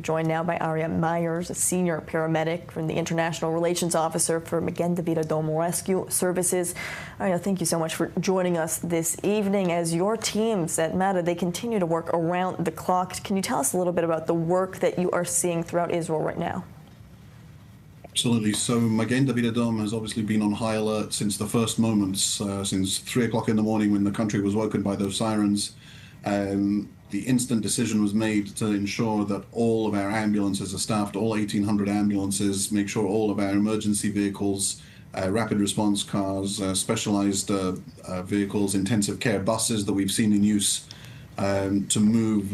joined now by Aryeh Myers, a senior paramedic from the International Relations Officer for Magen-David-Adom Rescue Services. Aryeh, thank you so much for joining us this evening. As your teams at MDA, they continue to work around the clock. Can you tell us a little bit about the work that you are seeing throughout Israel right now? Absolutely. So Magen-David-Adom has obviously been on high alert since the first moments, since 3 o'clock in the morning when the country was woken by those sirens. The instant decision was made to ensure that all of our ambulances are staffed, all 1,800 ambulances, make sure all of our emergency vehicles, rapid response cars, specialized vehicles, intensive care buses that we've seen in use to move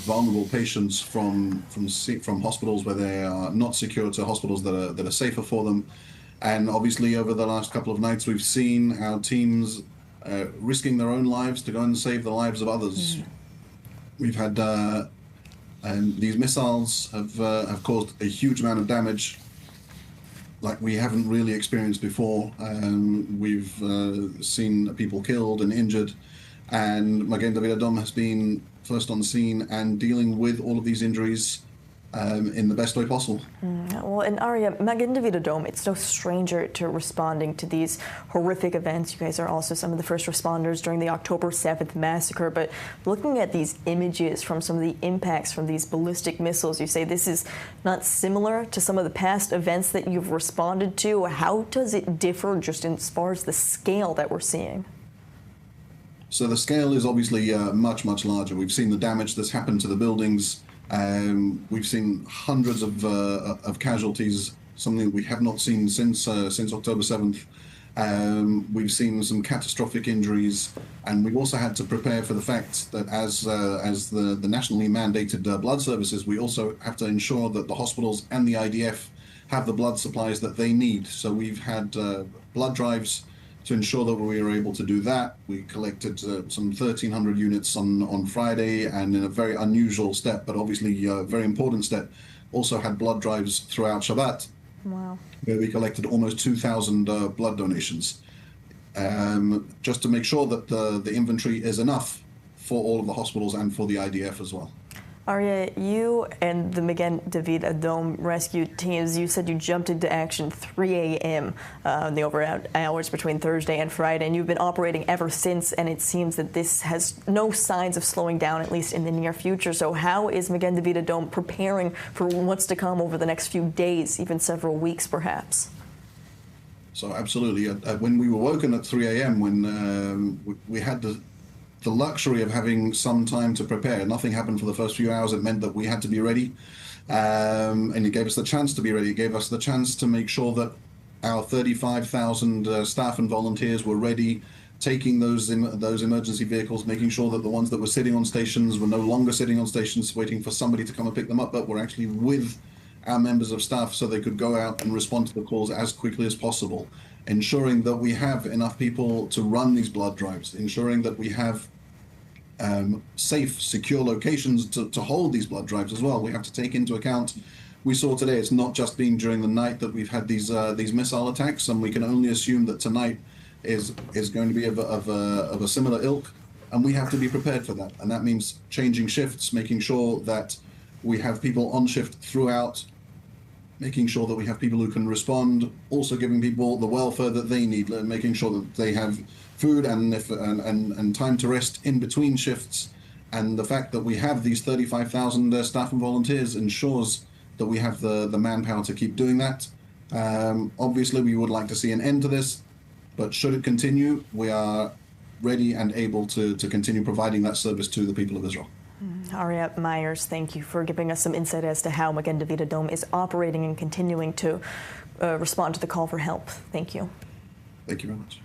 vulnerable patients from hospitals where they are not secure to hospitals that are safer for them. And obviously over the last couple of nights we've seen our teams risking their own lives to go and save the lives of others. We've had and these missiles have caused a huge amount of damage like we haven't really experienced before. We've seen people killed and injured, and Magen-David-Adom has been first on scene and dealing with all of these injuries in the best way possible. Well, and Aryeh, Magen-David-Adom, it's no stranger to responding to these horrific events. You guys are also some of the first responders during the October 7th massacre. But looking at these images from some of the impacts from these ballistic missiles, you say this is not similar to some of the past events that you've responded to. How does it differ just as far as the scale that we're seeing? So the scale is obviously much, much larger. We've seen the damage that's happened to the buildings. We've seen hundreds of casualties, something that we have not seen since October 7th. We've seen some catastrophic injuries, and we've also had to prepare for the fact that as the nationally mandated blood services, we also have to ensure that the hospitals and the IDF have the blood supplies that they need. So we've had blood drives to ensure that we were able to do that. We collected some 1,300 units on Friday, and in a very unusual step, but obviously a very important step, also had blood drives throughout Shabbat. Wow. Where we collected almost 2,000 blood donations, just to make sure that the inventory is enough for all of the hospitals and for the IDF as well. Aryeh, you and the Magen-David-Adom rescue teams, you said you jumped into action 3 a.m. In the overnight hours between Thursday and Friday, and you've been operating ever since, and it seems that this has no signs of slowing down, at least in the near future. So how is Magen-David-Adom preparing for what's to come over the next few days, even several weeks perhaps? So absolutely. When we were woken at 3 a.m., when we had the luxury of having some time to prepare. Nothing happened for the first few hours. It meant that we had to be ready, and it gave us the chance to be ready. It gave us the chance to make sure that our 35,000 staff and volunteers were ready, taking those emergency vehicles, making sure that the ones that were sitting on stations were no longer sitting on stations waiting for somebody to come and pick them up, but were actually with our members of staff so they could go out and respond to the calls as quickly as possible, ensuring that we have enough people to run these blood drives, ensuring that we have safe, secure locations to hold these blood drives as well. We have to take into account, we saw today, it's not just been during the night that we've had these missile attacks, and we can only assume that tonight is going to be of a similar ilk, and we have to be prepared for that. And that means changing shifts, making sure that we have people on shift throughout, making sure that we have people who can respond, also giving people the welfare that they need, making sure that they have food and time to rest in between shifts. And the fact that we have these 35,000 staff and volunteers ensures that we have the manpower to keep doing that. Obviously, we would like to see an end to this, but should it continue, we are ready and able to continue providing that service to the people of Israel. Aryeh Myers, thank you for giving us some insight as to how Magen-David-Adom is operating and continuing to respond to the call for help. Thank you. Thank you very much.